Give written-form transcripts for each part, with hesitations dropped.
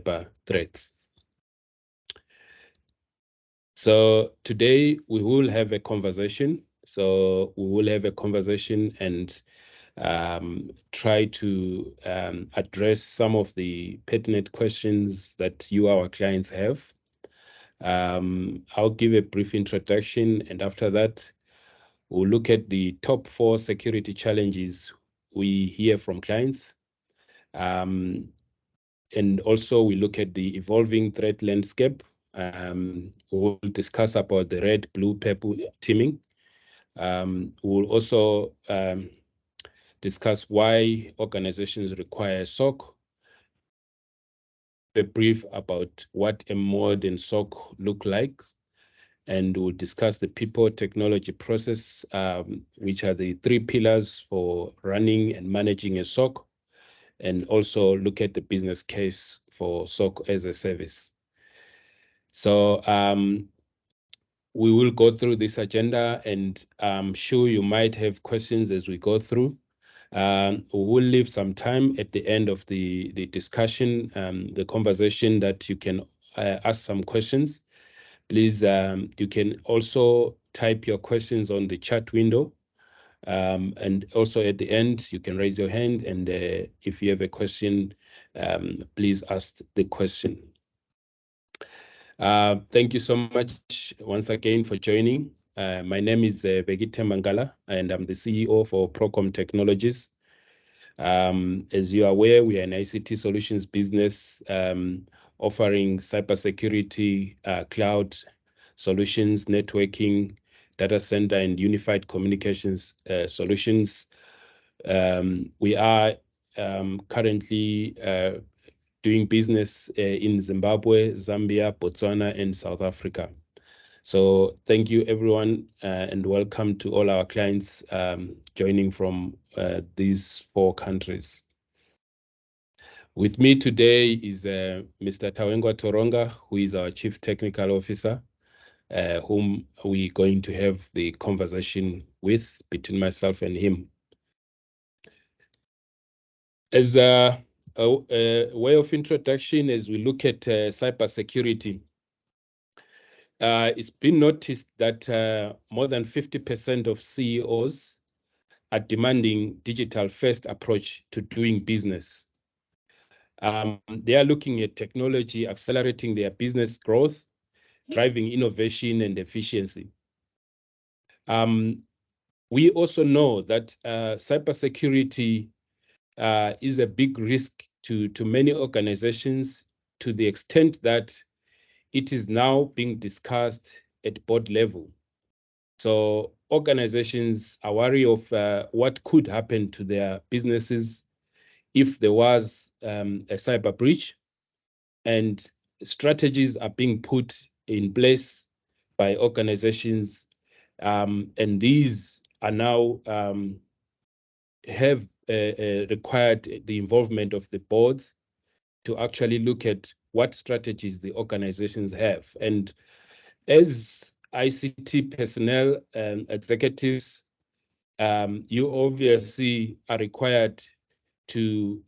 cyber threats. So today we will have a conversation. So we will have a conversation and try to address some of the pertinent questions that you, our clients, have. I'll give a brief introduction, and after that, we'll look at the top 4 security challenges we hear from clients. And also we look at the evolving threat landscape. We'll discuss about the red, blue, purple teaming. We'll also discuss why organizations require SOC, a brief about what a modern SOC look like, and we'll discuss the people, technology, process, which are the 3 pillars for running and managing a SOC, and also look at the business case for SOC as a service. So we will go through this agenda, and I'm sure you might have questions as we go through. We will leave some time at the end of the discussion, the conversation, that you can ask some questions. Please, you can also type your questions on the chat window. And also at the end, you can raise your hand, and if you have a question, please ask the question. Thank you so much once again for joining. My name is Begite Mangala, and I'm the CEO for Procom Technologies. As you are aware, we are an ICT solutions business offering cybersecurity, cloud solutions, networking, data center, and unified communications solutions. We are currently doing business in Zimbabwe, Zambia, Botswana, and South Africa. So thank you, everyone, and welcome to all our clients joining from these 4 countries. With me today is Mr. Tawengwa Toronga, who is our Chief Technical Officer, whom we're going to have the conversation with between myself and him. As a way of introduction, as we look at cybersecurity, it's been noticed that more than 50% of CEOs are demanding digital-first approach to doing business. They are looking at technology accelerating their business growth, driving innovation and efficiency. We also know that cybersecurity is a big risk to many organizations, to the extent that it is now being discussed at board level. So organizations are wary of what could happen to their businesses if there was a cyber breach, and strategies are being put in place by organizations, and these are now have required the involvement of the boards to actually look at what strategies the organizations have. And as ICT personnel and executives, you obviously are required to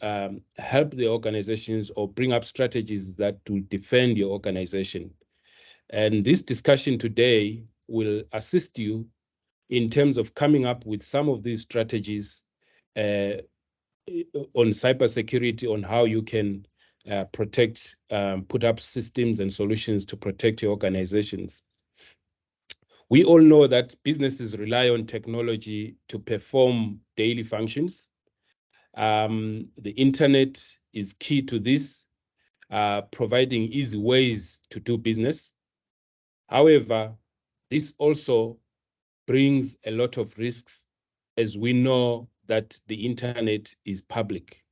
help the organizations or bring up strategies that will defend your organization. And this discussion today will assist you in terms of coming up with some of these strategies on cybersecurity, on how you can protect, put up systems and solutions to protect your organizations. We all know that businesses rely on technology to perform daily functions. The internet is key to this, providing easy ways to do business. However, this also brings a lot of risks, as we know that the internet is public,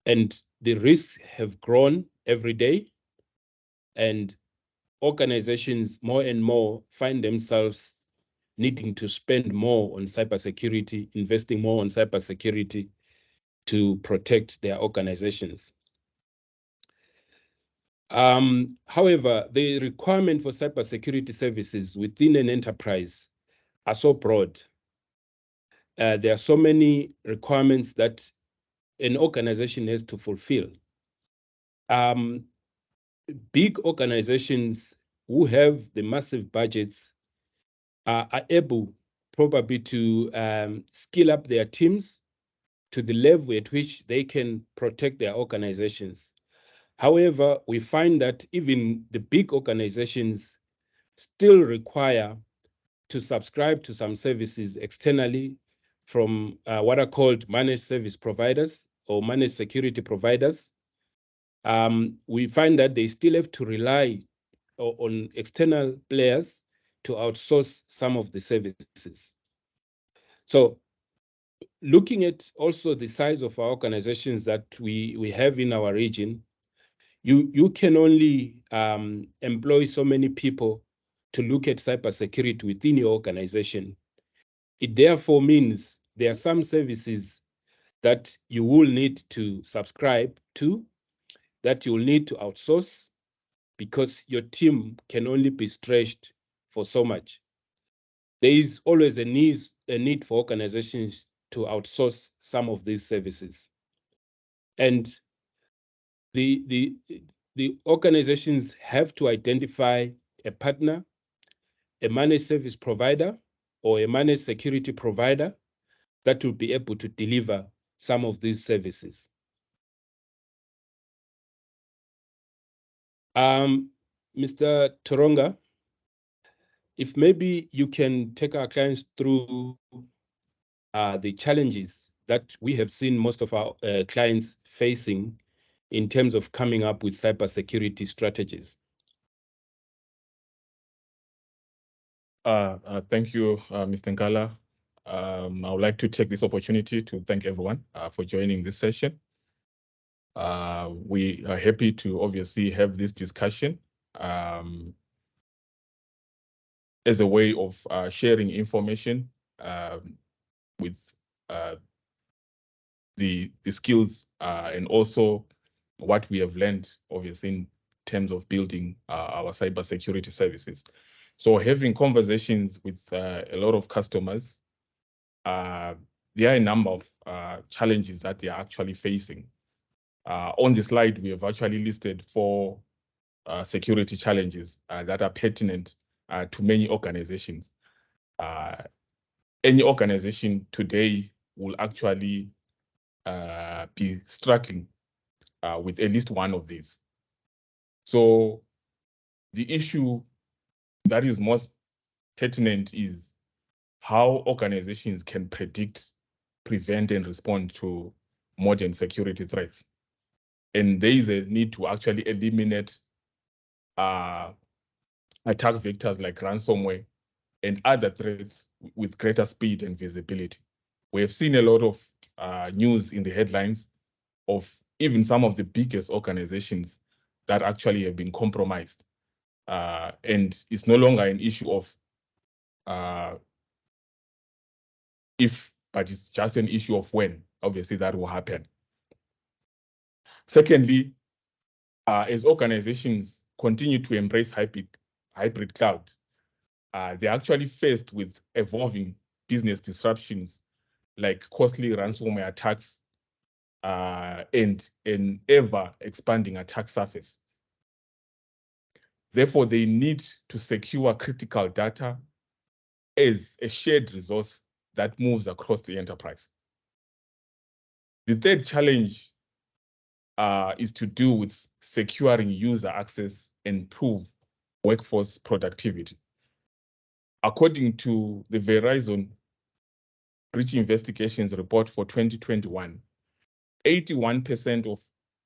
and the risks have grown every day, and organizations more and more find themselves needing to spend more on cybersecurity, investing more on cybersecurity to protect their organizations. However, the requirement for cybersecurity services within an enterprise are so broad. There are so many requirements that an organization has to fulfill. big organizations who have the massive budgets are able probably to skill up their teams to the level at which they can protect their organizations. However, we find that even the big organizations still require to subscribe to some services externally from what are called managed service providers or managed security providers. We find that they still have to rely on external players to outsource some of the services. So looking at also the size of our organizations that we have in our region, you can only employ so many people to look at cybersecurity within your organization. It therefore means there are some services that you will need to subscribe to, that you'll need to outsource, because your team can only be stretched for so much. There is always a need for organizations to outsource some of these services. And the organizations have to identify a partner, a managed service provider, or a managed security provider that will be able to deliver some of these services. Mr. Toronga, if maybe you can take our clients through the challenges that we have seen most of our clients facing in terms of coming up with cybersecurity strategies. Thank you, Mr. Nkala. I would like to take this opportunity to thank everyone for joining this session. We are happy to obviously have this discussion as a way of sharing information with the skills and also what we have learned, obviously, in terms of building our cybersecurity services. So having conversations with a lot of customers, there are a number of challenges that they are actually facing. On the slide, we have actually listed 4 security challenges that are pertinent to many organizations. Any organization today will actually be struggling with at least one of these. So the issue that is most pertinent is how organizations can predict, prevent, and respond to modern security threats. And there is a need to actually eliminate attack vectors like ransomware and other threats with greater speed and visibility. We have seen a lot of news in the headlines of even some of the biggest organizations that actually have been compromised. And it's no longer an issue of if, but it's just an issue of when, obviously, that will happen. Secondly, as organizations continue to embrace hybrid cloud, they're actually faced with evolving business disruptions like costly ransomware attacks and an ever-expanding attack surface. Therefore, they need to secure critical data as a shared resource that moves across the enterprise. The third challenge is to do with securing user access and improve workforce productivity. According to the Verizon Breach Investigations Report for 2021, 81% of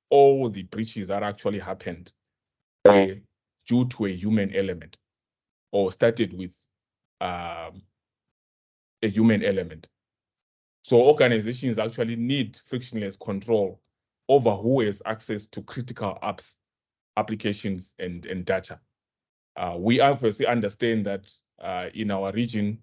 all the breaches that actually happened were due to a human element or started with a human element. So organizations actually need frictionless control over who has access to critical apps, applications, and data. We obviously understand that in our region,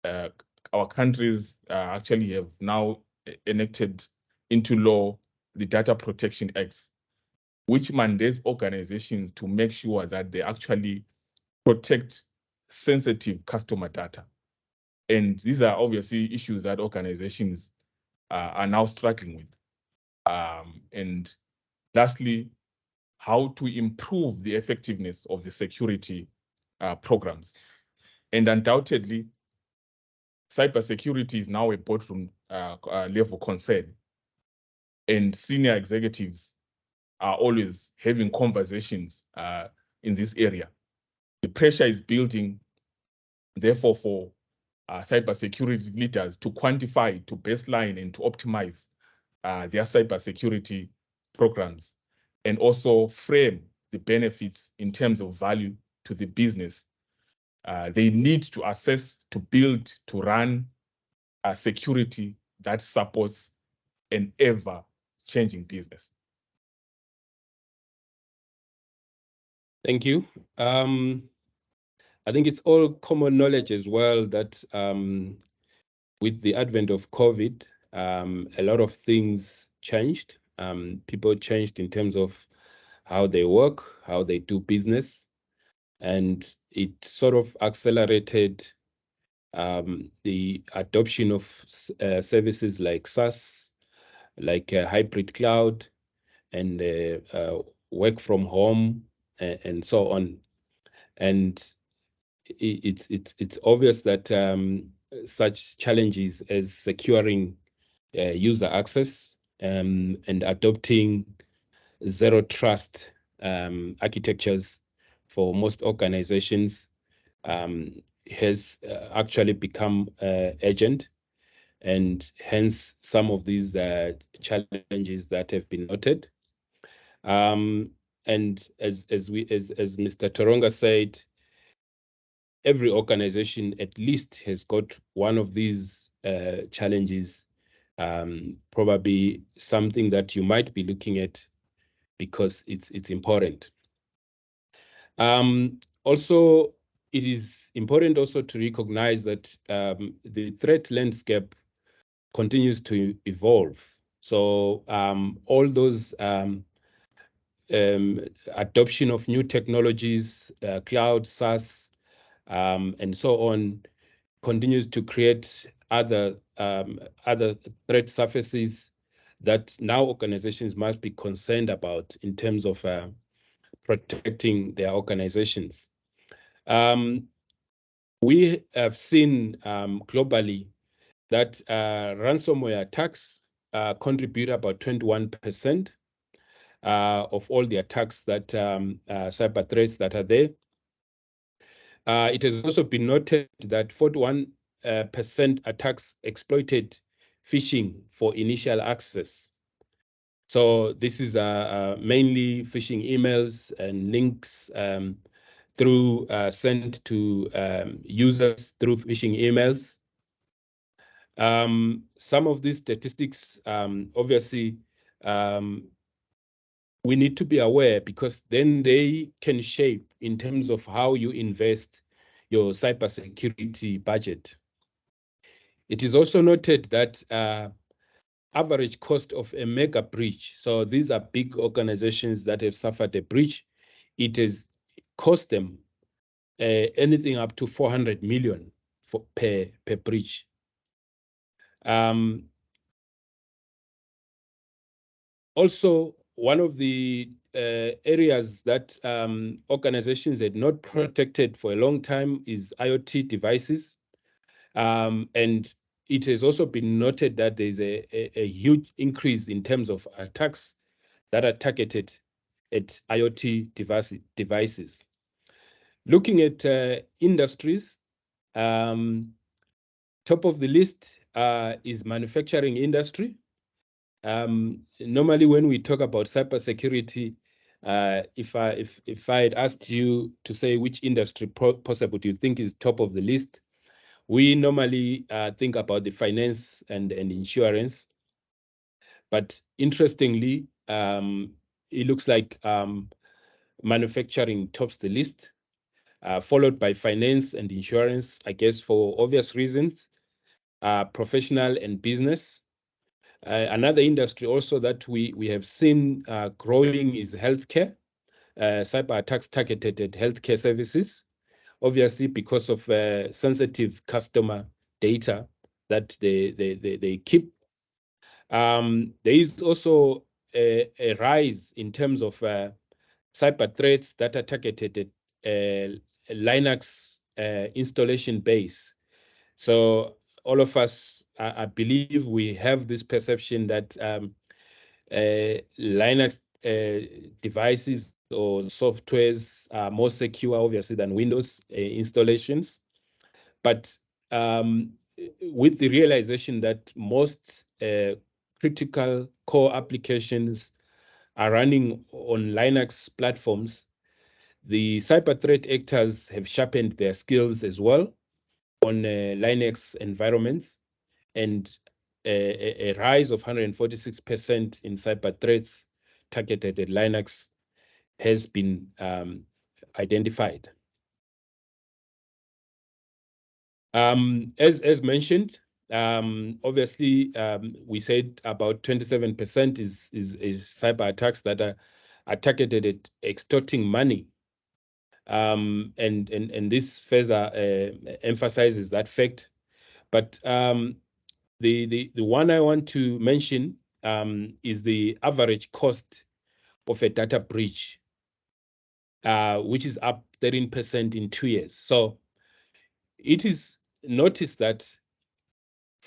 our countries actually have now enacted into law the Data Protection Acts, which mandates organizations to make sure that they actually protect sensitive customer data. And these are obviously issues that organizations are now struggling with. And lastly, how to improve the effectiveness of the security programs. And undoubtedly, cybersecurity is now a boardroom level concern. And senior executives are always having conversations in this area. The pressure is building, therefore, for cybersecurity leaders to quantify, to baseline, and to optimize their cybersecurity programs, and also frame the benefits in terms of value to the business. They need to assess, to build, to run security that supports an ever-changing business. Thank you. I think it's all common knowledge as well that with the advent of COVID, a lot of things changed. People changed in terms of how they work, how they do business, and it sort of accelerated the adoption of services like SaaS, like hybrid cloud, and work from home, and so on. And it's obvious that such challenges as securing user access and adopting zero trust architectures for most organizations has actually become urgent, and hence some of these challenges that have been noted. And as Mr. Toronga said, every organization at least has got one of these challenges, probably something that you might be looking at because it's important. Also, it is important also to recognize that the threat landscape continues to evolve. So all those adoption of new technologies, cloud, SaaS, and so on, continues to create other threat surfaces that now organizations must be concerned about in terms of protecting their organizations. We have seen globally that ransomware attacks contribute about 21% of all the attacks that cyber threats that are there. It has also been noted that 41% attacks exploited phishing for initial access. So this is mainly phishing emails and links through sent to users through phishing emails. Some of these statistics, obviously, we need to be aware, because then they can shape in terms of how you invest your cybersecurity budget. It is also noted that average cost of a mega breach, so these are big organizations that have suffered a breach, it has cost them anything up to 400 million per breach. Also, one of the areas that organizations had not protected for a long time is IoT devices. And it has also been noted that there's a huge increase in terms of attacks that are targeted at IoT devices. Looking at industries, top of the list is manufacturing industry. Normally, when we talk about cybersecurity, if I had asked you to say which industry possible do you think is top of the list, we normally think about the finance and insurance. But interestingly, it looks like manufacturing tops the list, followed by finance and insurance, I guess for obvious reasons, professional and business. Another industry also that we have seen growing is healthcare. Cyber attacks targeted at healthcare services, obviously because of sensitive customer data that they keep. There is also a rise in terms of cyber threats that are targeted at Linux installation base. So all of us, I believe we have this perception that Linux devices or softwares are more secure, obviously, than Windows installations. But with the realization that most critical core applications are running on Linux platforms, the cyber threat actors have sharpened their skills as well on Linux environments, and a rise of 146% in cyber threats targeted at Linux has been identified. As mentioned, obviously, we said about 27% is cyber attacks that are targeted at extorting money. And this further emphasizes that fact. But the one I want to mention is the average cost of a data breach, which is up 13% in 2 years. So it is noticed that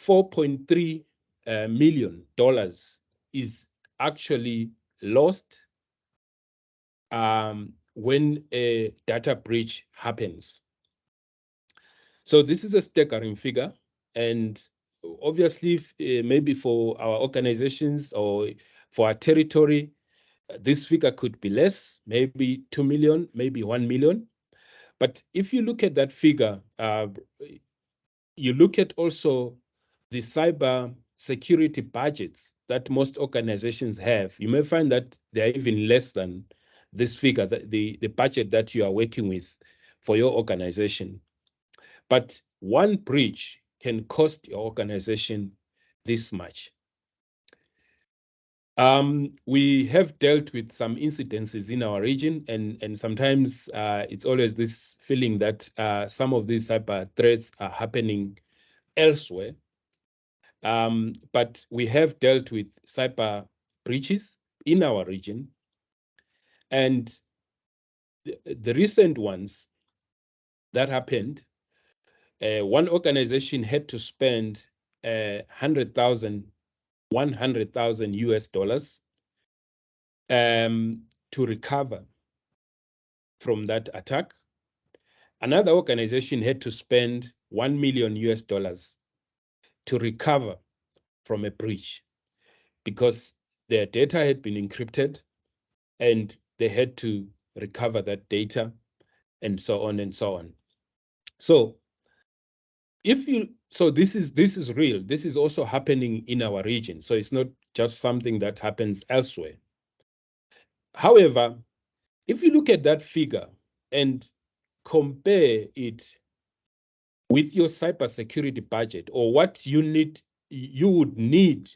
$4.3 million is actually lost when a data breach happens. So this is a staggering figure, and obviously, maybe for our organizations or for our territory, this figure could be less, maybe 2 million, maybe 1 million. But if you look at that figure, you look at also the cyber security budgets that most organizations have, you may find that they are even less than this figure, the budget that you are working with for your organization. But one breach can cost your organization this much. We have dealt with some incidences in our region, and sometimes it's always this feeling that some of these cyber threats are happening elsewhere. But we have dealt with cyber breaches in our region, and the recent ones that happened, one organization had to spend $100,000 US to recover from that attack. Another organization had to spend $1 million US to recover from a breach because their data had been encrypted and they had to recover that data, and so on and so on. So this is real. This is also happening in our region. So it's not just something that happens elsewhere. However, if you look at that figure and compare it with your cybersecurity budget, or what you would need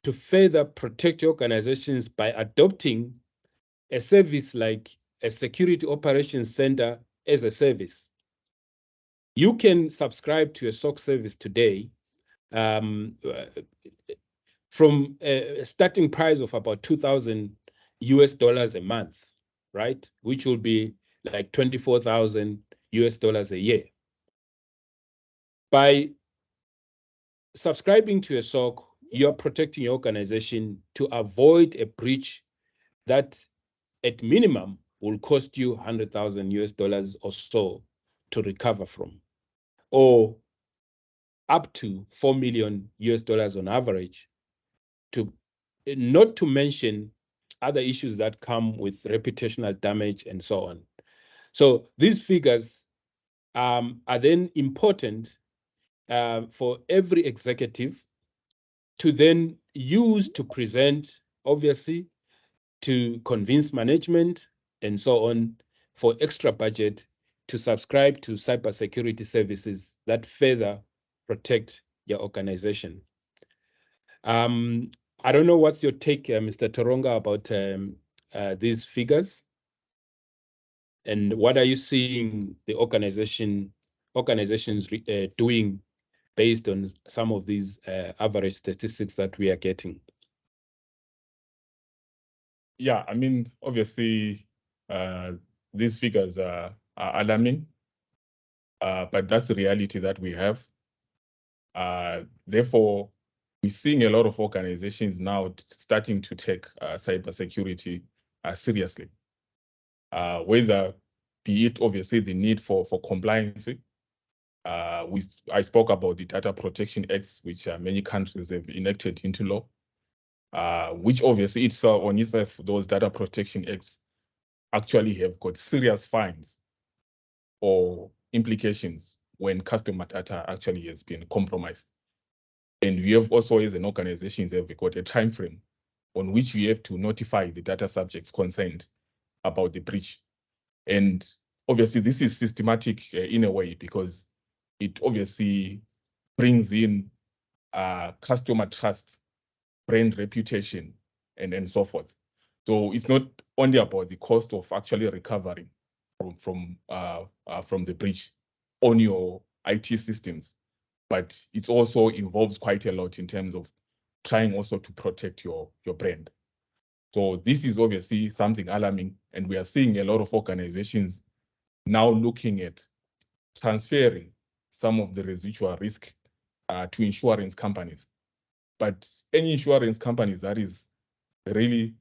to further protect your organizations by adopting a service like a security operations center as a service. You can subscribe to a SOC service today from a starting price of about $2,000 US a month, right? Which will be like $24,000 US a year. By subscribing to a SOC, you're protecting your organization to avoid a breach that at minimum will cost you $100,000 US or so to recover from, or up to $4 million US on average, not to mention other issues that come with reputational damage and so on. So these figures are then important for every executive to then use to present, obviously, to convince management and so on for extra budget to subscribe to cybersecurity services that further protect your organization. I don't know what's your take, Mr. Toronga, about these figures, and what are you seeing the organizations doing based on some of these average statistics that we are getting? Yeah, I mean, obviously, These figures are alarming, but that's the reality that we have. Therefore, we're seeing a lot of organizations now starting to take cybersecurity seriously, whether be it obviously the need for compliance. I spoke about the Data Protection Acts, which many countries have enacted into law, which obviously itself on itself, those Data Protection Acts actually have got serious fines or implications when customer data actually has been compromised. And we have also, as an organization, have got a time frame on which we have to notify the data subjects concerned about the breach. And obviously, this is systematic in a way because it obviously brings in customer trust, brand reputation, and so forth. So it's not only about the cost of actually recovering from the breach on your IT systems, but it also involves quite a lot in terms of trying also to protect your brand. So this is obviously something alarming, and we are seeing a lot of organizations now looking at transferring some of the residual risk to insurance companies. But any insurance companies that is really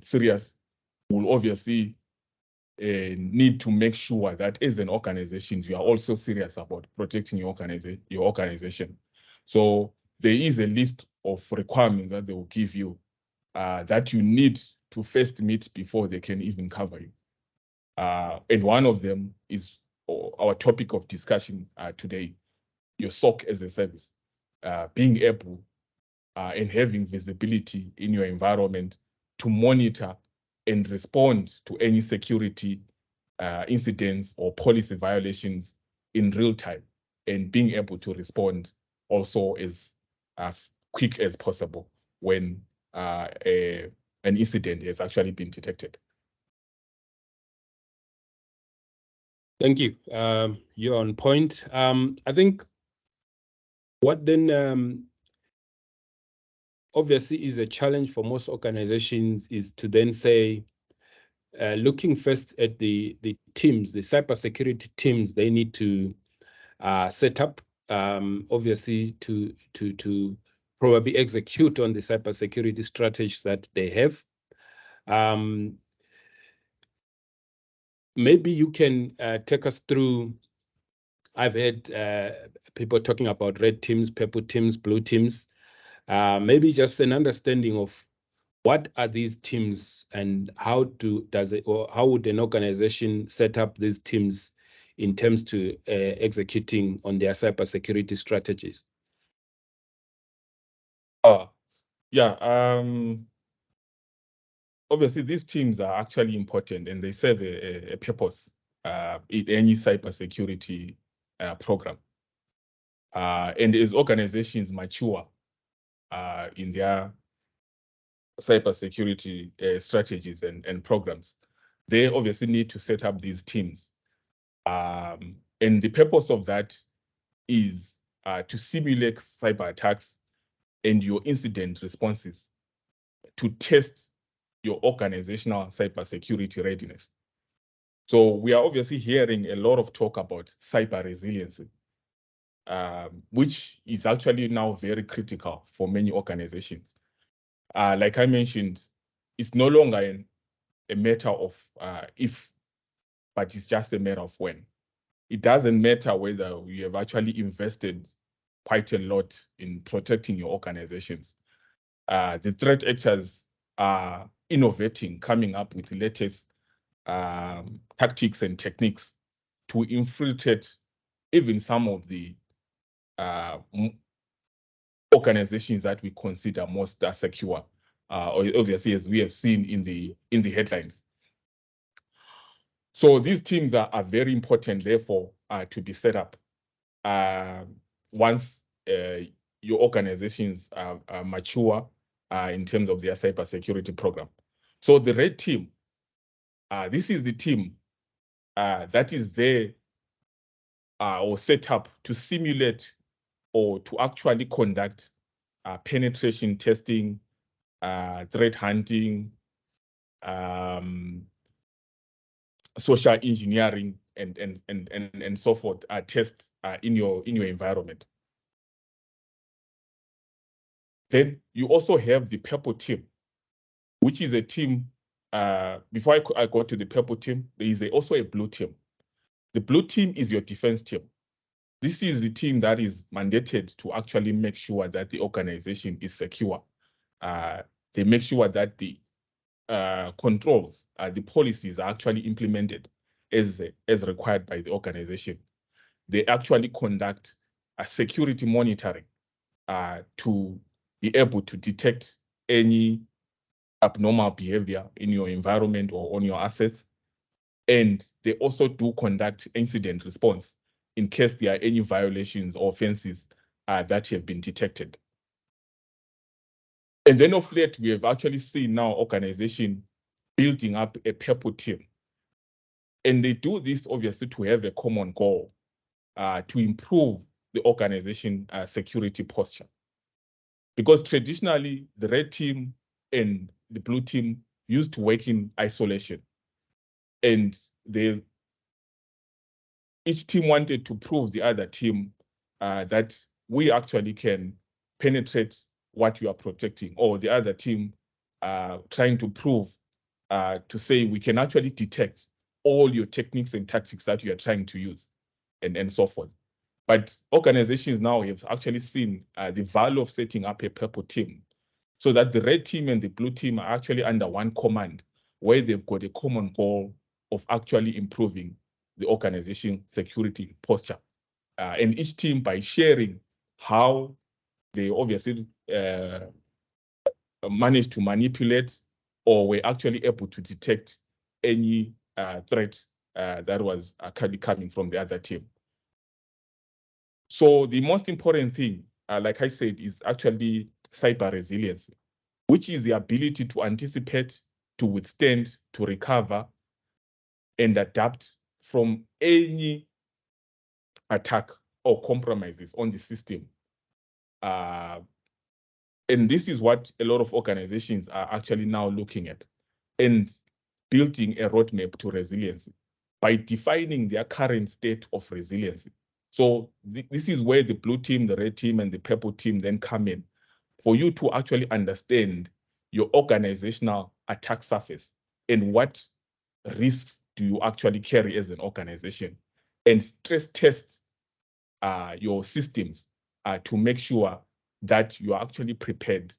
serious will obviously need to make sure that as an organization, you are also serious about protecting your organization. So there is a list of requirements that they will give you that you need to first meet before they can even cover you. And one of them is our topic of discussion today, your SOC as a service, being able and having visibility in your environment to monitor and respond to any security incidents or policy violations in real time, and being able to respond also as quick as possible when an incident has actually been detected. Thank you. You're on point. I think what then obviously is a challenge for most organizations is to then say, looking first at the teams, the cybersecurity teams, they need to set up, obviously to probably execute on the cybersecurity strategies that they have. Maybe you can take us through. I've heard people talking about red teams, purple teams, blue teams. Maybe just an understanding of what are these teams and how would an organization set up these teams in terms to executing on their cybersecurity strategies? Yeah. Obviously, these teams are actually important and they serve a purpose in any cybersecurity program. And as organizations mature in their cybersecurity strategies and programs, they obviously need to set up these teams. And the purpose of that is to simulate cyber attacks and your incident responses to test your organizational cybersecurity readiness. So we are obviously hearing a lot of talk about cyber resiliency, which is actually now very critical for many organizations. Like I mentioned, it's no longer a matter of if, but it's just a matter of when. It doesn't matter whether you have actually invested quite a lot in protecting your organizations. The threat actors are innovating, coming up with the latest tactics and techniques to infiltrate even some of the organizations that we consider most secure, obviously, as we have seen in the headlines. So these teams are very important, therefore, to be set up once your organizations are mature in terms of their cybersecurity program. So the red team, this is the team that is there or set up to simulate or to actually conduct penetration testing, threat hunting, social engineering, and so forth tests in your environment. Then you also have the purple team, which is a team. Before I go to the purple team, there is also a blue team. The blue team is your defense team. This is the team that is mandated to actually make sure that the organization is secure. They make sure that the controls, the policies are actually implemented as required by the organization. They actually conduct a security monitoring to be able to detect any abnormal behavior in your environment or on your assets. And they also do conduct incident response in case there are any violations or offenses that have been detected. And then of late, we have actually seen now organization building up a purple team. And they do this obviously to have a common goal, to improve the organization security posture. Because traditionally, the red team and the blue team used to work in isolation. And each team wanted to prove the other team that we actually can penetrate what you are protecting, or the other team trying to prove to say we can actually detect all your techniques and tactics that you are trying to use, and so forth. But organizations now have actually seen the value of setting up a purple team, so that the red team and the blue team are actually under one command, where they've got a common goal of actually improving the organization security posture. And each team, by sharing how they obviously managed to manipulate or were actually able to detect any threat that was actually coming from the other team. So the most important thing, like I said, is actually cyber resilience, which is the ability to anticipate, to withstand, to recover, and adapt from any attack or compromises on the system. And this is what a lot of organizations are actually now looking at and building a roadmap to resiliency by defining their current state of resiliency. So this is where the blue team, the red team, and the purple team then come in, for you to actually understand your organizational attack surface and what risks do you actually carry as an organization, and stress test your systems to make sure that you are actually prepared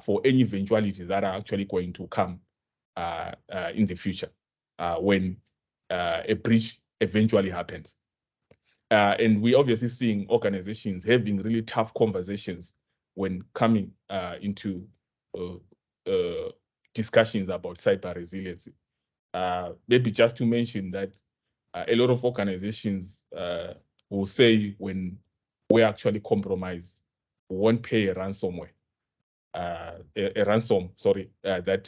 for any eventualities that are actually going to come in the future when a breach eventually happens. And we're obviously seeing organizations having really tough conversations when coming into discussions about cyber resiliency. Maybe just to mention that a lot of organizations will say when we actually compromise, we won't pay a ransomware, a ransom, sorry, that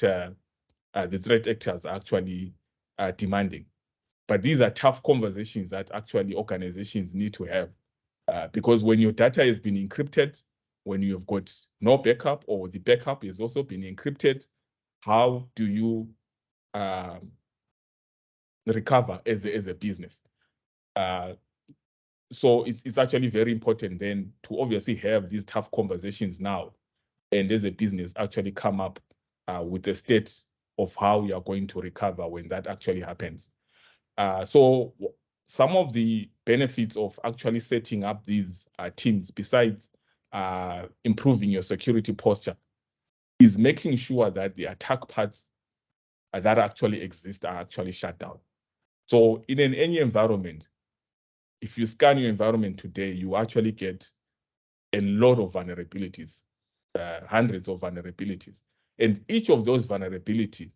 the threat actors are actually demanding. But these are tough conversations that actually organizations need to have, because when your data has been encrypted, when you've got no backup, or the backup has also been encrypted, how do you recover as a business? So it's actually very important then to obviously have these tough conversations now, and as a business actually come up with a state of how you are going to recover when that actually happens. So some of the benefits of actually setting up these teams, besides improving your security posture, is making sure that the attack paths that actually exist are actually shut down. So in any environment, if you scan your environment today, you actually get a lot of vulnerabilities, hundreds of vulnerabilities. And each of those vulnerabilities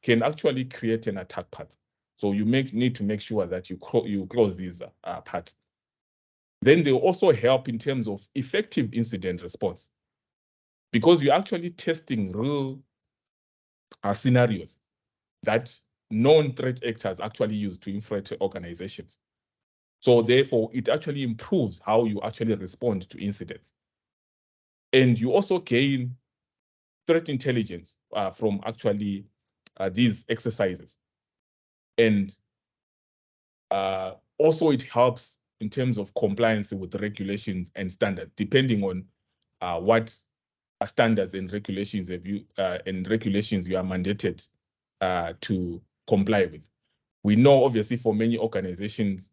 can actually create an attack path. So you need to make sure that you close these paths. Then they also help in terms of effective incident response, because you're actually testing real scenarios that known threat actors actually use to infiltrate organizations. So therefore, it actually improves how you actually respond to incidents. And you also gain threat intelligence from actually these exercises. And also it helps in terms of compliance with regulations and standards, depending on what standards and regulations have you are mandated to comply with. We know, obviously, for many organizations,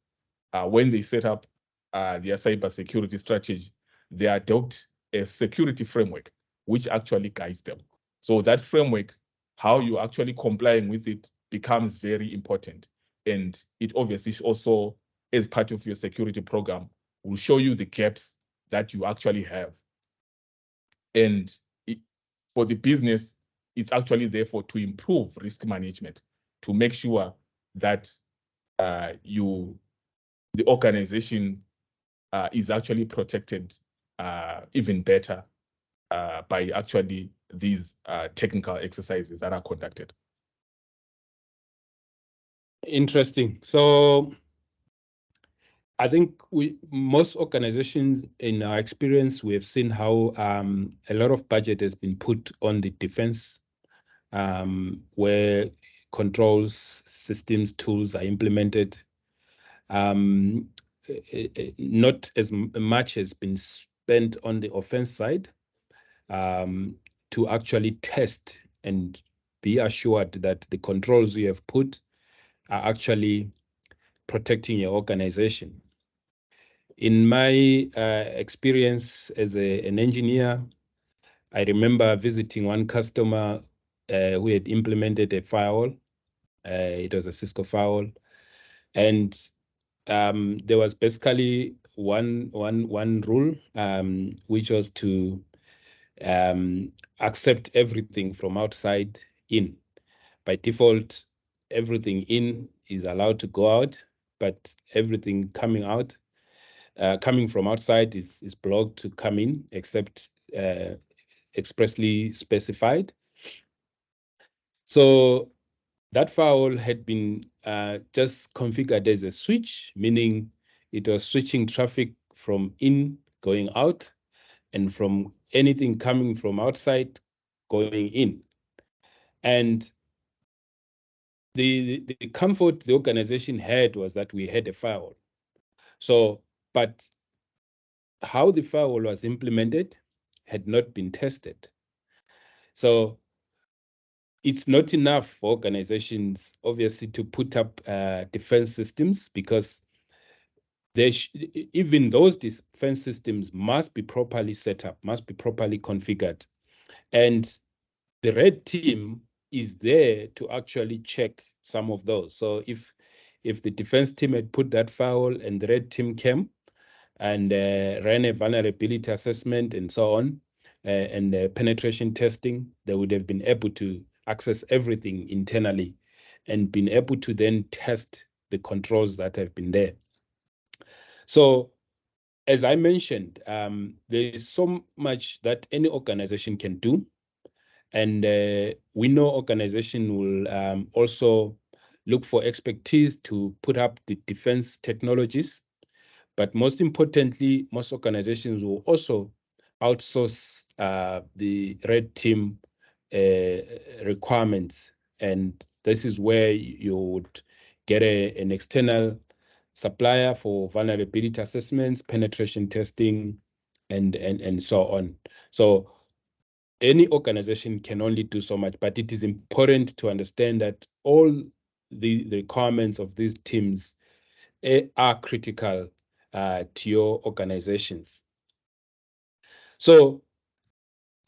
when they set up their cybersecurity strategy, they adopt a security framework which actually guides them. So that framework, how you actually complying with it, becomes very important. And it obviously also, as part of your security program, will show you the gaps that you actually have. And for the business, it's actually therefore to improve risk management, to make sure that the organization is actually protected even better by actually these technical exercises that are conducted. Interesting. So I think most organizations, in our experience, we have seen how a lot of budget has been put on the defense, where controls, systems, tools are implemented. Not as much has been spent on the offense side to actually test and be assured that the controls you have put are actually protecting your organization. In my experience as an engineer, I remember visiting one customer who had implemented a firewall. It was a Cisco firewall, and there was basically one rule, which was to accept everything from outside in. By default, everything in is allowed to go out, but everything coming from outside is blocked to come in, except expressly specified. So that firewall had been just configured as a switch, meaning it was switching traffic from in going out and from anything coming from outside going in. And the comfort the organization had was that we had a firewall. So, but how the firewall was implemented had not been tested. So it's not enough for organizations, obviously, to put up defense systems, because even those defense systems must be properly set up, must be properly configured. And the red team is there to actually check some of those. So if the defense team had put that firewall and the red team came and ran a vulnerability assessment and so on, and penetration testing, they would have been able to access everything internally and been able to then test the controls that have been there. So as I mentioned, there is so much that any organization can do. And we know organization will also look for expertise to put up the defense technologies. But most importantly, most organizations will also outsource the red team requirements. And this is where you would get an external supplier for vulnerability assessments, penetration testing, and so on. So any organization can only do so much, but it is important to understand that all the requirements of these teams are critical to your organizations. So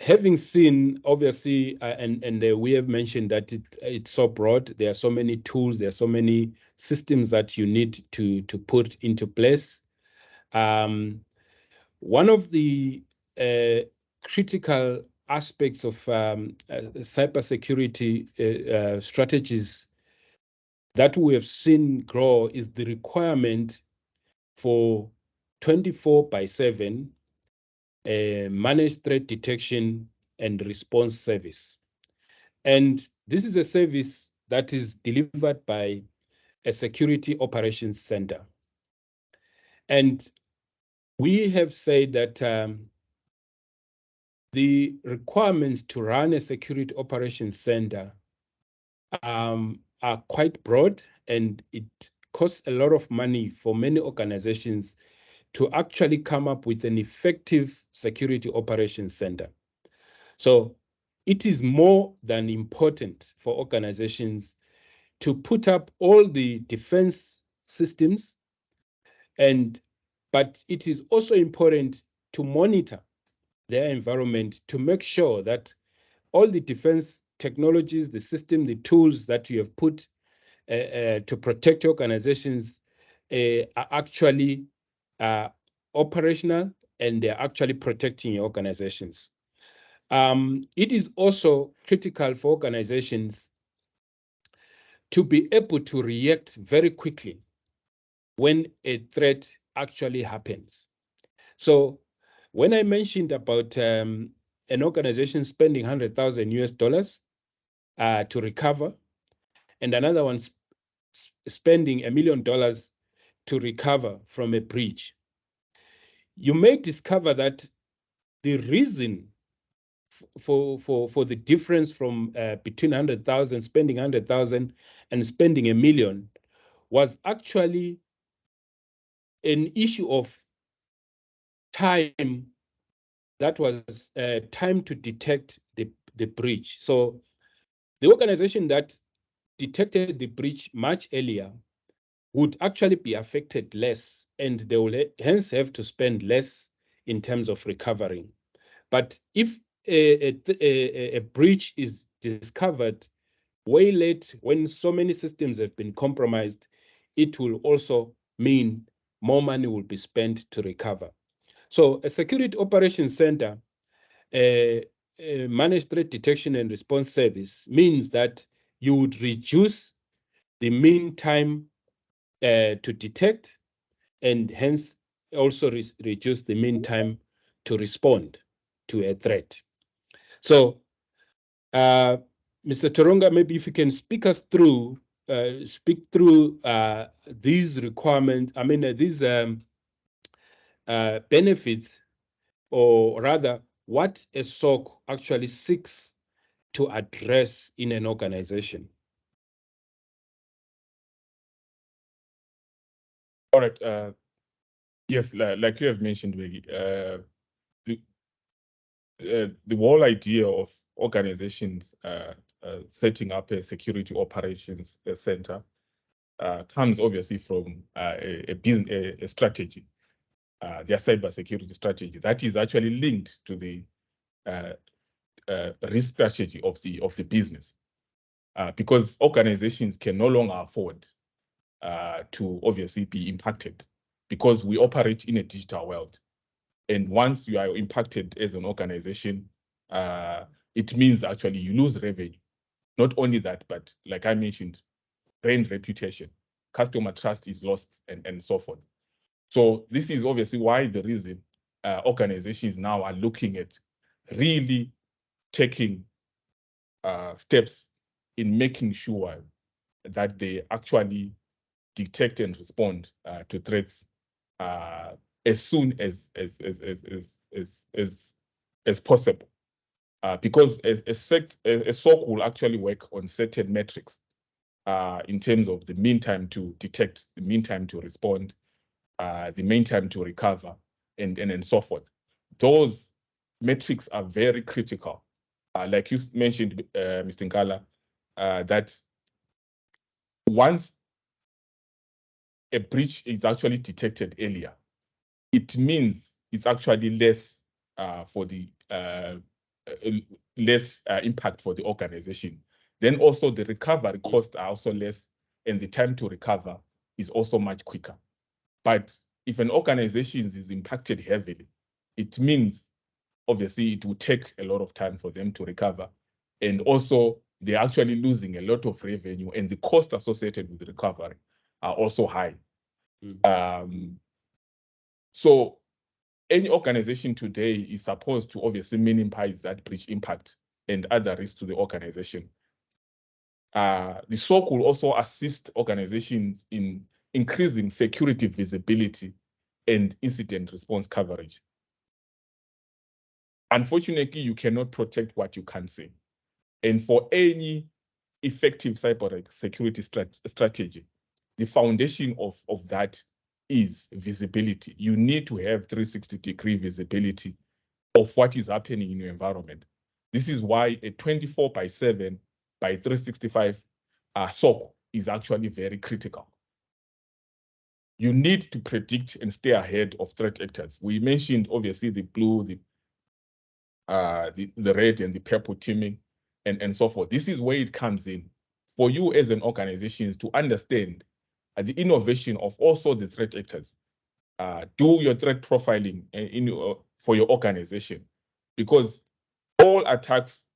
having seen, obviously, and we have mentioned that it's so broad, there are so many tools, there are so many systems that you need to put into place. One of the critical aspects of cybersecurity strategies that we have seen grow is the requirement for 24/7 managed threat detection and response service. And this is a service that is delivered by a security operations center. And we have said that the requirements to run a security operations center are quite broad, and it costs a lot of money for many organizations to actually come up with an effective security operations center. So it is more than important for organizations to put up all the defense systems, but it is also important to monitor their environment to make sure that all the defense technologies, the system, the tools that you have put to protect your organizations are actually operational, and they're actually protecting your organizations. It is also critical for organizations to be able to react very quickly when a threat actually happens. So when I mentioned about an organization spending 100,000 US dollars to recover, and another one spending $1 million to recover from a breach, you may discover that the reason for the difference from between 100,000, spending 100,000 and spending $1 million was actually an issue of time. That was time to detect the breach. So the organization that detected the breach much earlier would actually be affected less, and they will hence have to spend less in terms of recovering. But if a breach is discovered way late, when so many systems have been compromised, it will also mean more money will be spent to recover. So a security operations center, managed threat detection and response service, means that you would reduce the mean time to detect, and hence also reduce the mean time to respond to a threat. So, Mr. Toronga, maybe if you can speak through these requirements, these benefits, or rather what a SOC actually seeks to address in an organization. All right. Yes, like you have mentioned, Wegi, the whole idea of organizations setting up a security operations center comes obviously from a strategy, their cybersecurity strategy that is actually linked to the risk strategy of the business, because organizations can no longer afford to obviously be impacted, because we operate in a digital world. And once you are impacted as an organization, it means actually you lose revenue. Not only that, but like I mentioned, brand reputation, customer trust is lost, and so forth. So this is obviously why the reason organizations now are looking at really taking steps in making sure that they actually detect and respond to threats as soon as possible, because a SOC will actually work on certain metrics in terms of the mean time to detect, the mean time to respond, the mean time to recover, and so forth. Those metrics are very critical. Like you mentioned, Mr. Nkala, that once a breach is actually detected earlier, it means it's actually less for the less impact for the organization. Then also the recovery costs are also less, and the time to recover is also much quicker. But if an organization is impacted heavily, it means obviously it will take a lot of time for them to recover, and also they're actually losing a lot of revenue, and the costs associated with the recovery are also high. So any organization today is supposed to obviously minimize that breach impact and other risks to the organization. The SOC will also assist organizations in increasing security visibility and incident response coverage. Unfortunately, you cannot protect what you can't see. And for any effective cyber security strategy, the foundation of that is visibility. You need to have 360-degree visibility of what is happening in your environment. This is why a 24/7 by 365 SOC is actually very critical. You need to predict and stay ahead of threat actors. We mentioned obviously the blue, the red and the purple teaming and so forth. This is where it comes in for you as an organization to understand the innovation of also the threat actors. Do your threat profiling for your organization, because all attacks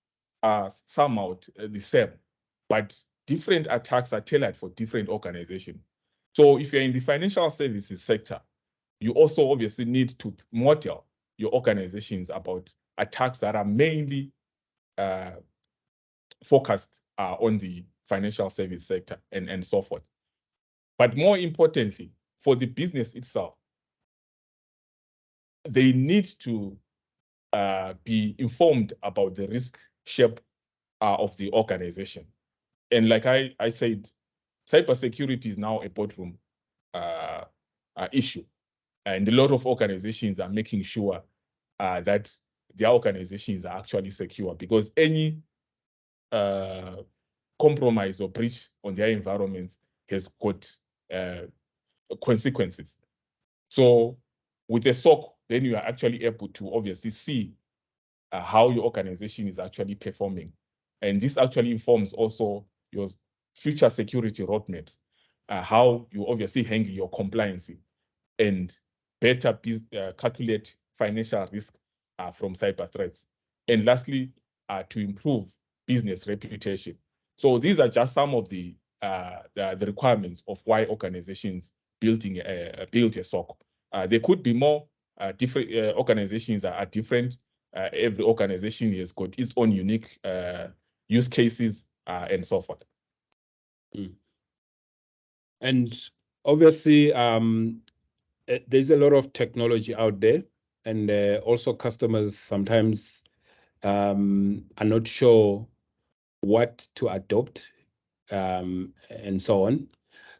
are somehow the same, but different attacks are tailored for different organizations. So if you're in the financial services sector, you also obviously need to model your organizations about attacks that are mainly focused on the financial service sector and so forth. But more importantly, for the business itself, they need to be informed about the risk shape of the organization. And like I said, cybersecurity is now a boardroom issue. And a lot of organizations are making sure that their organizations are actually secure, because any compromise or breach on their environments has got consequences. So with a SOC, then you are actually able to obviously see how your organization is actually performing. And this actually informs also your future security roadmaps, how you obviously handle your compliance and better calculate financial risk from cyber threats. And lastly, to improve business reputation. So these are just some of the requirements of why organizations build a SOC. There could be more. Different organizations are different. Every organization has got its own unique use cases and so forth. And obviously, there's a lot of technology out there, and also customers sometimes are not sure what to adopt and so on.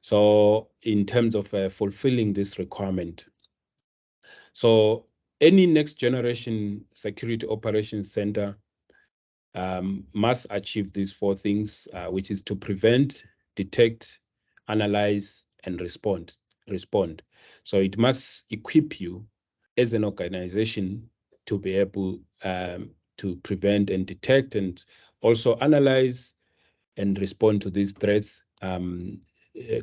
So in terms of fulfilling this requirement, so any next generation security operations center must achieve these four things, which is to prevent, detect, analyze, and respond. So it must equip you as an organization to be able to prevent and detect and also analyze and respond to these threats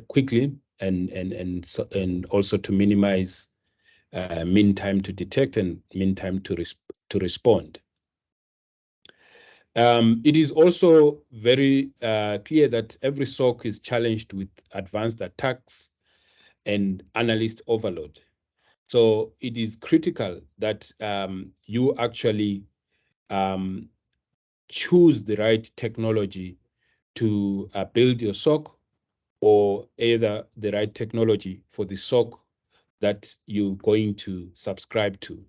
quickly, and also to minimize mean time to detect and mean time to respond. It is also very clear that every SOC is challenged with advanced attacks and analyst overload. So it is critical that you actually choose the right technology to build your SOC, or either the right technology for the SOC that you're going to subscribe to.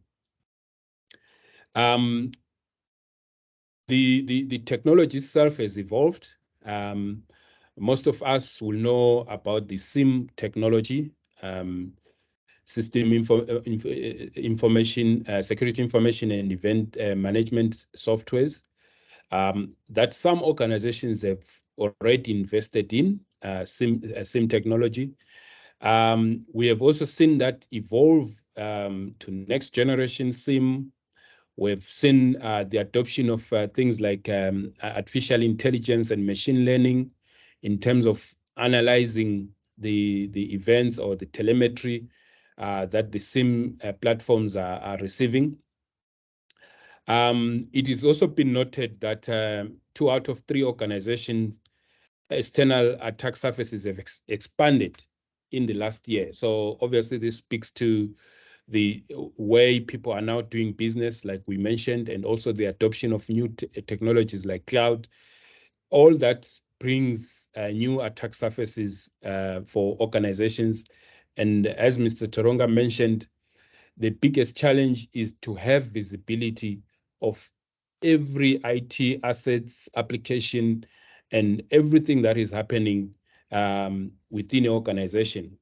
The technology itself has evolved. Most of us will know about the SIM technology, system information, security information and event management softwares that some organizations have already invested in SIM technology. We have also seen that evolve to next generation SIM. We've seen the adoption of things like artificial intelligence and machine learning in terms of analyzing the events or the telemetry that the SIM platforms are receiving. It has also been noted that 2 out of 3 organizations' external attack surfaces have expanded in the last year. So obviously this speaks to the way people are now doing business, like we mentioned, and also the adoption of new technologies like cloud. All that brings new attack surfaces for organizations. And as Mr. Toronga mentioned, the biggest challenge is to have visibility of every IT assets, application, and everything that is happening within an organization.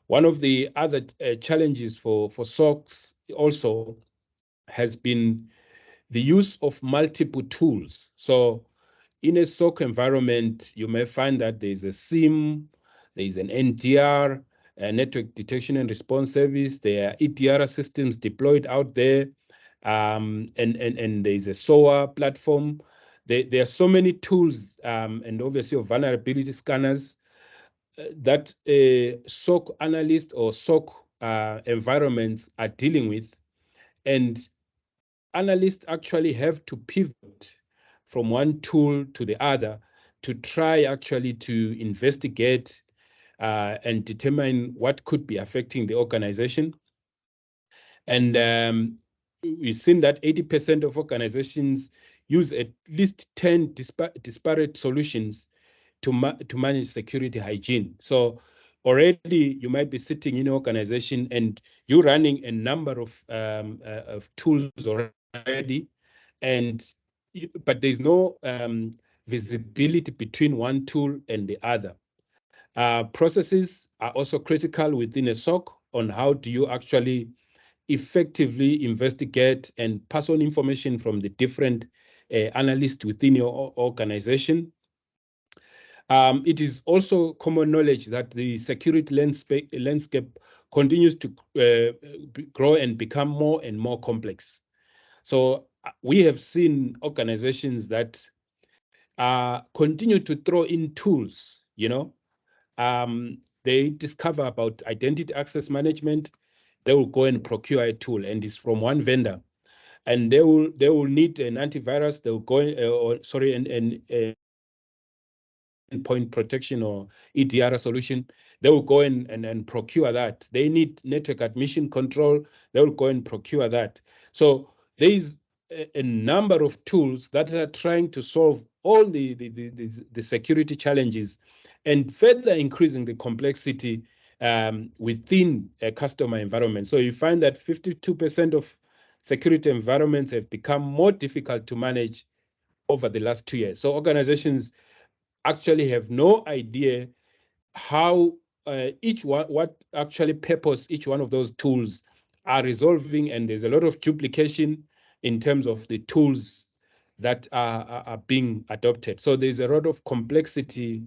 One of the other challenges for SOCs also has been the use of multiple tools. So in a SOC environment, you may find that there's a SIEM, there's an NDR, a network detection and response service, there are EDR systems deployed out there, and there's a SOA platform. There are so many tools, and obviously vulnerability scanners that SOC analysts or SOC environments are dealing with. And analysts actually have to pivot from one tool to the other to try actually to investigate and determine what could be affecting the organization. And we've seen that 80% of organizations use at least 10 disparate solutions to manage security hygiene. So already you might be sitting in an organization and you're running a number of tools already, but there's no visibility between one tool and the other. Processes are also critical within a SOC on how do you actually effectively investigate and pass on information from the different analysts within your organization. It is also common knowledge that the security landscape continues to grow and become more and more complex. So we have seen organizations that continue to throw in tools, they discover about identity access management, they will go and procure a tool, and it's from one vendor, and they will need an antivirus. They'll go endpoint protection or EDR solution. They will go and procure that. They need network admission control. They will go and procure that. So there is a number of tools that are trying to solve all the security challenges and further increasing the complexity within a customer environment. So you find that 52% of security environments have become more difficult to manage over the last 2 years. So organizations actually have no idea how what actually purpose each one of those tools are resolving, and there's a lot of duplication in terms of the tools that are being adopted. So there's a lot of complexity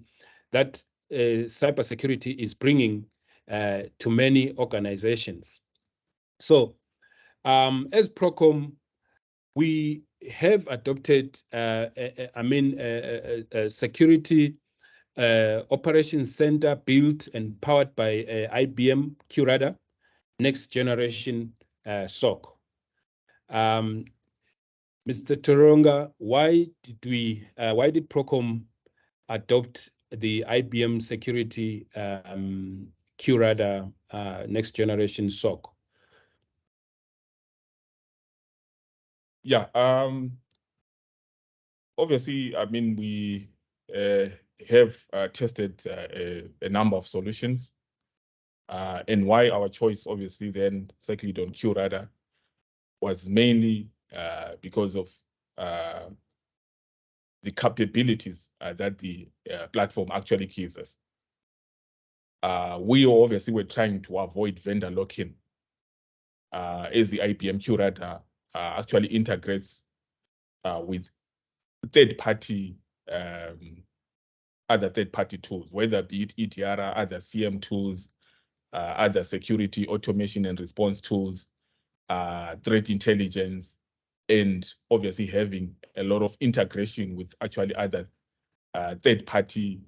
that cybersecurity is bringing to many organizations. So as Procom, we have adopted, a security operations center built and powered by IBM QRadar, next generation SOC. Mr. Toronga, why did Procom adopt the IBM security QRadar next generation SOC? Yeah, obviously, we have tested a number of solutions, and why our choice obviously then circled on QRadar was mainly because of the capabilities that the platform actually gives us. We obviously were trying to avoid vendor lock-in, as the IBM QRadar actually integrates with third-party other third-party tools, whether be it EDR, other CM tools, other security automation and response tools, threat intelligence, and obviously having a lot of integration with actually other third-party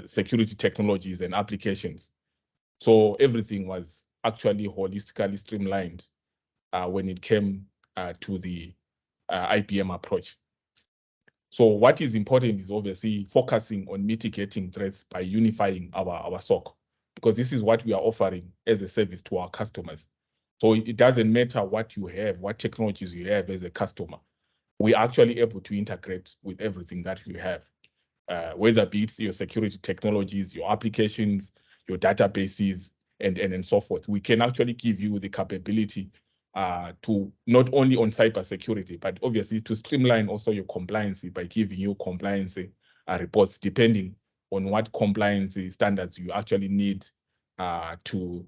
security technologies and applications. So everything was actually holistically streamlined when it came to the IBM approach. So what is important is obviously focusing on mitigating threats by unifying our SOC, because this is what we are offering as a service to our customers. So it doesn't matter what you have, what technologies you have as a customer. We're actually able to integrate with everything that you have, whether be it your security technologies, your applications, your databases, and so forth. We can actually give you the capability to not only on cybersecurity, but obviously to streamline also your compliance by giving you compliance reports, depending on what compliance standards you actually need to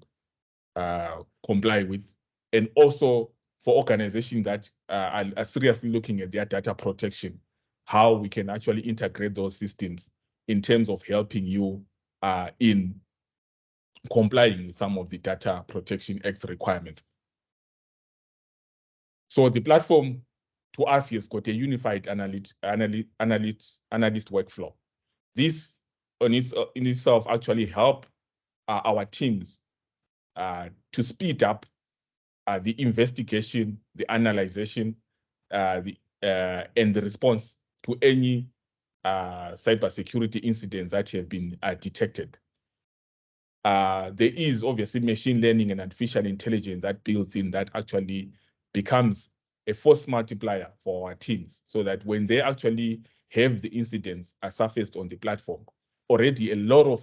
comply with. And also for organizations that are seriously looking at their data protection, how we can actually integrate those systems in terms of helping you in complying with some of the Data Protection Act requirements. So the platform to us has got a unified analyst workflow. This in itself actually help our teams to speed up the investigation, the analyzation, and the response to any cybersecurity incidents that have been detected. There is obviously machine learning and artificial intelligence that builds in that actually becomes a force multiplier for our teams, so that when they actually have the incidents surfaced on the platform, already a lot of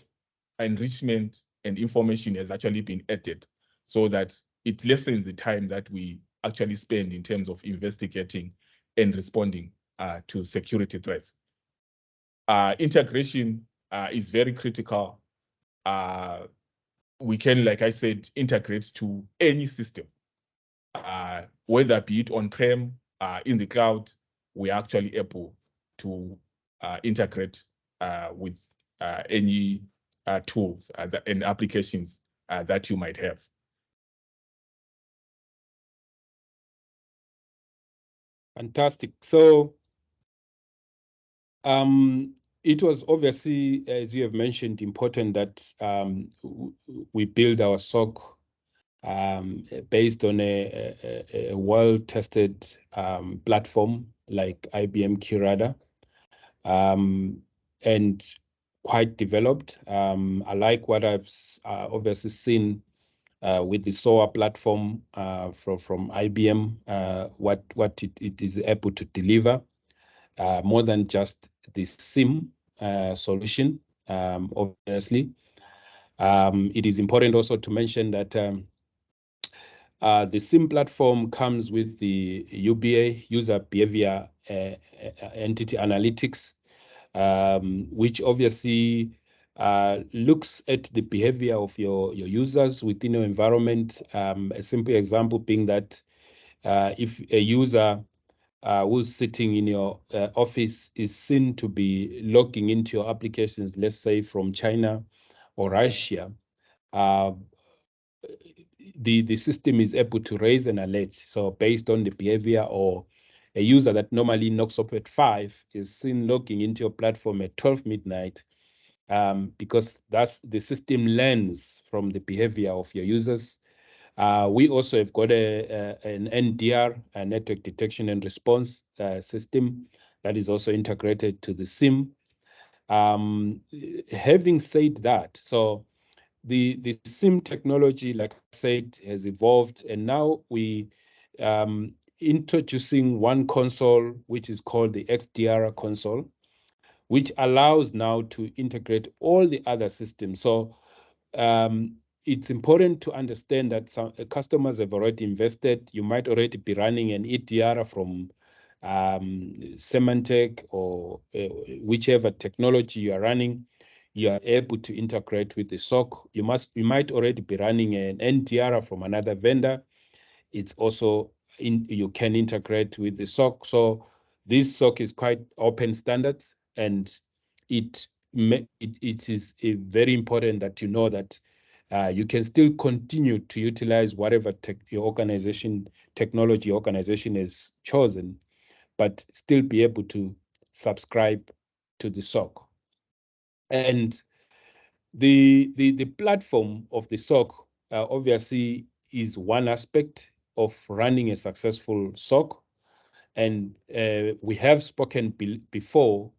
enrichment and information has actually been added, so that it lessens the time that we actually spend in terms of investigating and responding to security threats. Integration is very critical. We can, like I said, integrate to any system, whether be it on-prem, in the cloud. We're actually able to integrate with any tools and applications that you might have. Fantastic. So it was obviously, as you have mentioned, important that we build our SOC based on a well-tested platform like IBM QRadar, and quite developed. I like what I've obviously seen with the SOA platform from IBM, what it is able to deliver, more than just the SIM solution. Obviously, it is important also to mention that the SIM platform comes with the UBA, user behavior entity analytics, which obviously looks at the behavior of your users within your environment. A simple example being that if a user who's sitting in your office is seen to be logging into your applications, let's say from China or Russia, the system is able to raise an alert. So based on the behavior, or a user that normally knocks up at 5 is seen logging into your platform at 12 midnight, because that's the system learns from the behavior of your users. We also have got an NDR, a network detection and response system, that is also integrated to the SIM. Having said that, so the SIM technology, like I said, has evolved, and now we introducing one console, which is called the XDR console, which allows now to integrate all the other systems. So it's important to understand that some customers have already invested. You might already be running an EDR from Symantec or whichever technology you are running. You are able to integrate with the SOC. You might already be running an NDR from another vendor. It's also you can integrate with the SOC. So this SOC is quite open standards, and it is very important that you know that you can still continue to utilize whatever your technology organization has chosen, but still be able to subscribe to the SOC. And the platform of the SOC obviously is one aspect of running a successful SOC. And we have spoken before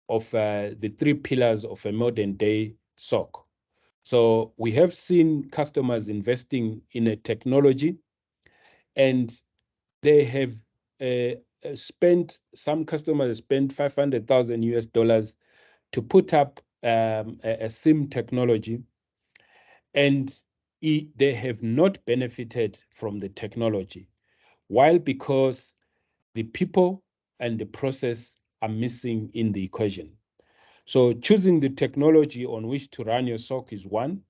of the 3 pillars of a modern day SOC. So we have seen customers investing in a technology, and they have some customers spent $500,000 to put up a SIM technology, and they have not benefited from the technology. while because the people and the process are missing in the equation. So choosing the technology on which to run your SOC is one,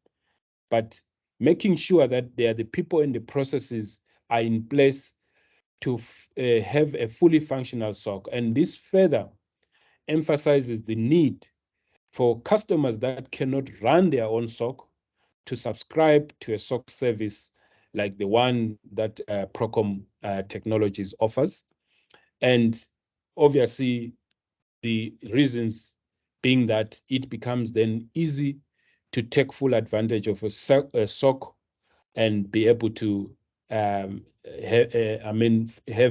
but making sure that the people and the processes are in place to have a fully functional SOC. And this further emphasizes the need for customers that cannot run their own SOC to subscribe to a SOC service like the one that Procom Technologies offers. And obviously, the reasons being that it becomes then easy to take full advantage of a SOC and be able to have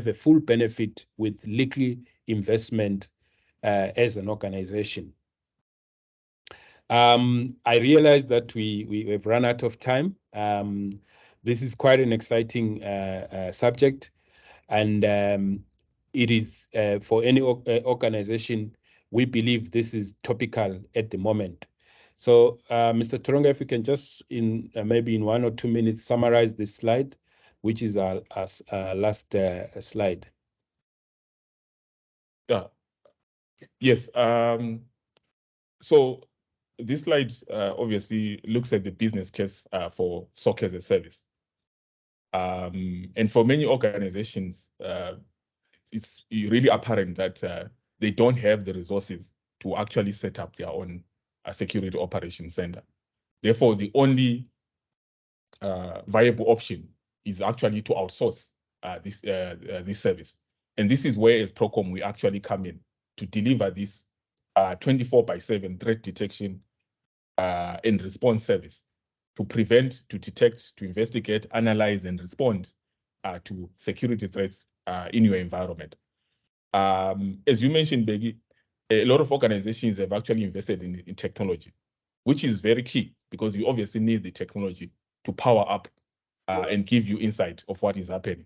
a full benefit with little investment as an organization. I realize that we have run out of time. This is quite an exciting subject, and it is for any organization. We believe this is topical at the moment. So, Mr. Toronga, if you can just maybe in 1 or 2 minutes summarize this slide, which is our last slide. Yeah. Yes. So this slide obviously looks at the business case for SOC as a service. And for many organizations, it's really apparent that they don't have the resources to actually set up their own security operations center. Therefore, the only viable option is actually to outsource this service. And this is where, as Procom, we actually come in to deliver this 24/7 threat detection and response service to prevent, to detect, to investigate, analyze, and respond to security threats in your environment. As you mentioned, Beggy, a lot of organizations have actually invested in technology, which is very key because you obviously need the technology to power up and give you insight of what is happening.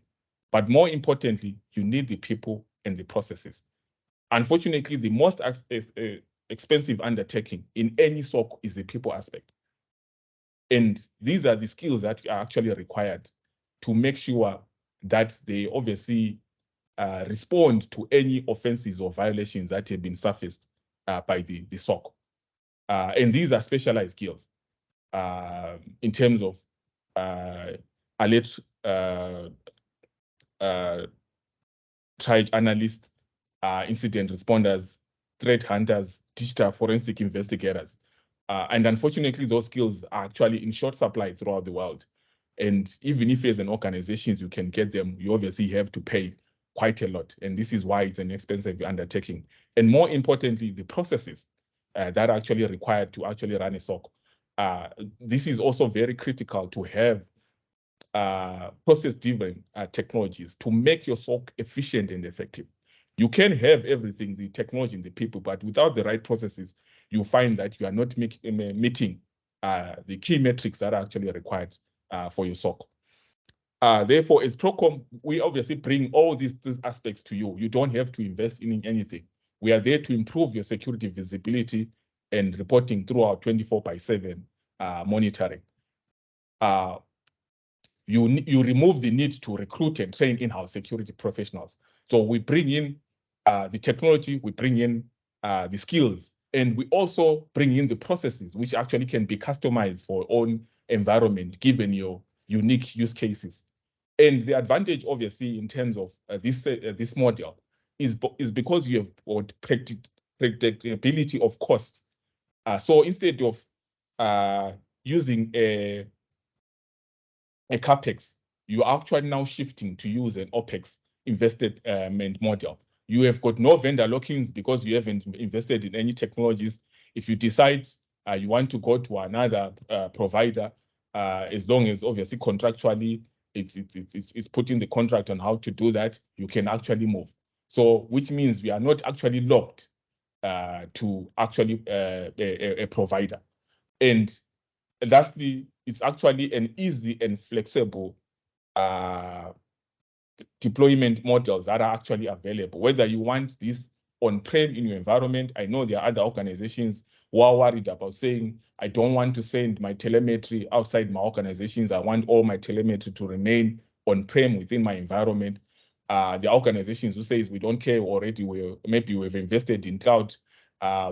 But more importantly, you need the people and the processes. Unfortunately, the most expensive undertaking in any SOC is the people aspect. And these are the skills that are actually required to make sure that they obviously respond to any offenses or violations that have been surfaced by the SOC. And these are specialized skills in terms of alert triage analysts, incident responders, threat hunters, digital forensic investigators. And unfortunately, those skills are actually in short supply throughout the world. And even if as an organization you can get them, you obviously have to pay quite a lot. And this is why it's an expensive undertaking. And more importantly, the processes that are actually required to actually run a SOC. This is also very critical to have process-driven technologies to make your SOC efficient and effective. You can have everything, the technology and the people, but without the right processes, you find that you are not meeting the key metrics that are actually required for your SOC. Therefore, as Procom, we obviously bring all these aspects to you. You don't have to invest in anything. We are there to improve your security visibility and reporting through our 24/7 monitoring. You remove the need to recruit and train in-house security professionals. So we bring in the technology, we bring in the skills, and we also bring in the processes, which actually can be customized for your own environment, given your unique use cases. And the advantage, obviously, in terms of this model is because you have predictability of costs. So instead of using a CapEx, you are actually now shifting to use an OpEx investment model. You have got no vendor lock-ins because you haven't invested in any technologies. If you decide you want to go to another provider, as long as obviously contractually it's putting the contract on how to do that, you can actually move. So which means we are not actually locked to actually a provider. And lastly, it's actually an easy and flexible deployment models that are actually available. Whether you want this on-prem in your environment, I know there are other organizations who are worried about saying, I don't want to send my telemetry outside my organizations. I want all my telemetry to remain on-prem within my environment. the organizations who says we don't care already, maybe we've invested in cloud,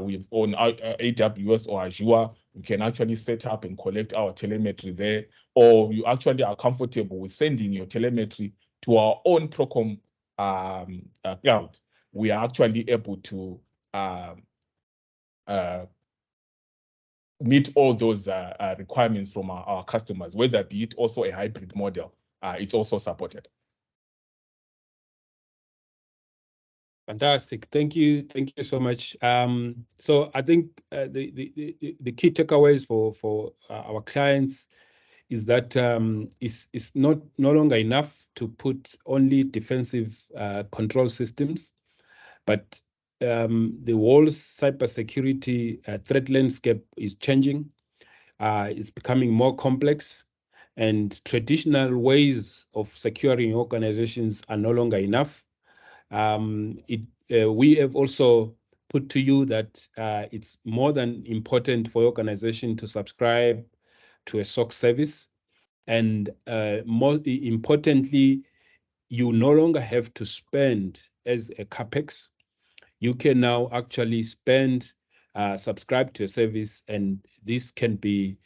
we've on AWS or Azure, we can actually set up and collect our telemetry there, or you actually are comfortable with sending your telemetry to our own Procom cloud. We are actually able to meet all those requirements from our customers, whether be it also a hybrid model, it's also supported. Fantastic. Thank you so much. So I think the key takeaways for our clients is that it's no longer enough to put only defensive control systems, but the whole cybersecurity threat landscape is changing. It's becoming more complex, and traditional ways of securing organizations are no longer enough. We have also put to you that it's more than important for your organization to subscribe to a SOC service. And more importantly, you no longer have to spend as a CapEx. You can now actually subscribe to a service, and this can be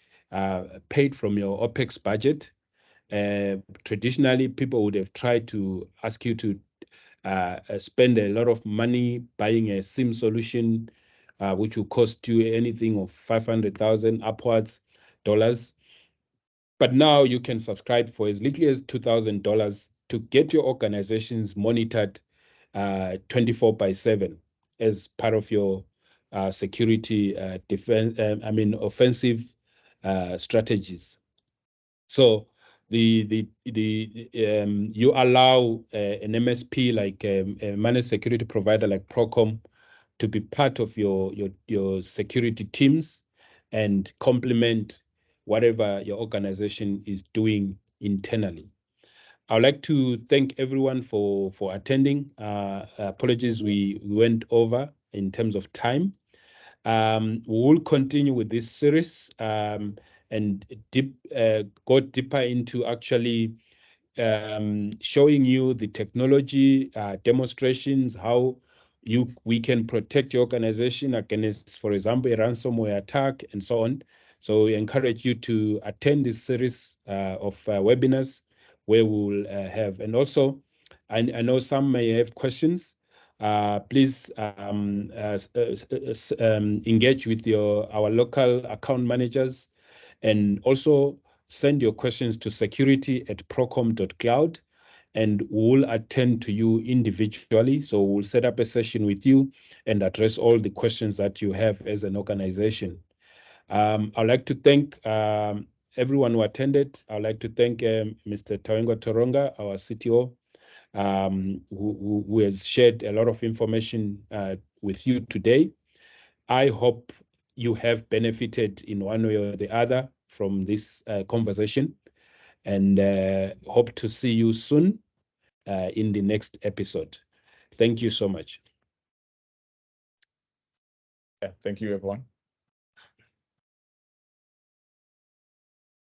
paid from your OpEx budget. Traditionally, people would have tried to ask you to spend a lot of money buying a SIM solution, which will cost you anything of $500,000 upwards dollars. But now you can subscribe for as little as $2,000 to get your organizations monitored 24/7 as part of your security offensive strategies. So you allow an MSP like a managed security provider like Procom to be part of your security teams and complement whatever your organization is doing internally. I would like to thank everyone for attending. Apologies, we went over in terms of time. We will continue with this series and go deeper into actually showing you the technology demonstrations, how we can protect your organization against, for example, a ransomware attack and so on. So we encourage you to attend this series of webinars where we will have, and also I know some may have questions. Please engage with our local account managers, and also send your questions to security@procom.cloud, and we'll attend to you individually. So we'll set up a session with you and address all the questions that you have as an organization. I'd like to thank everyone who attended. I'd like to thank Mr. Tawengo Toronga, our CTO, who has shared a lot of information with you today. I hope you have benefited in one way or the other from this conversation, and hope to see you soon in the next episode. Thank you so much. Yeah, thank you, everyone.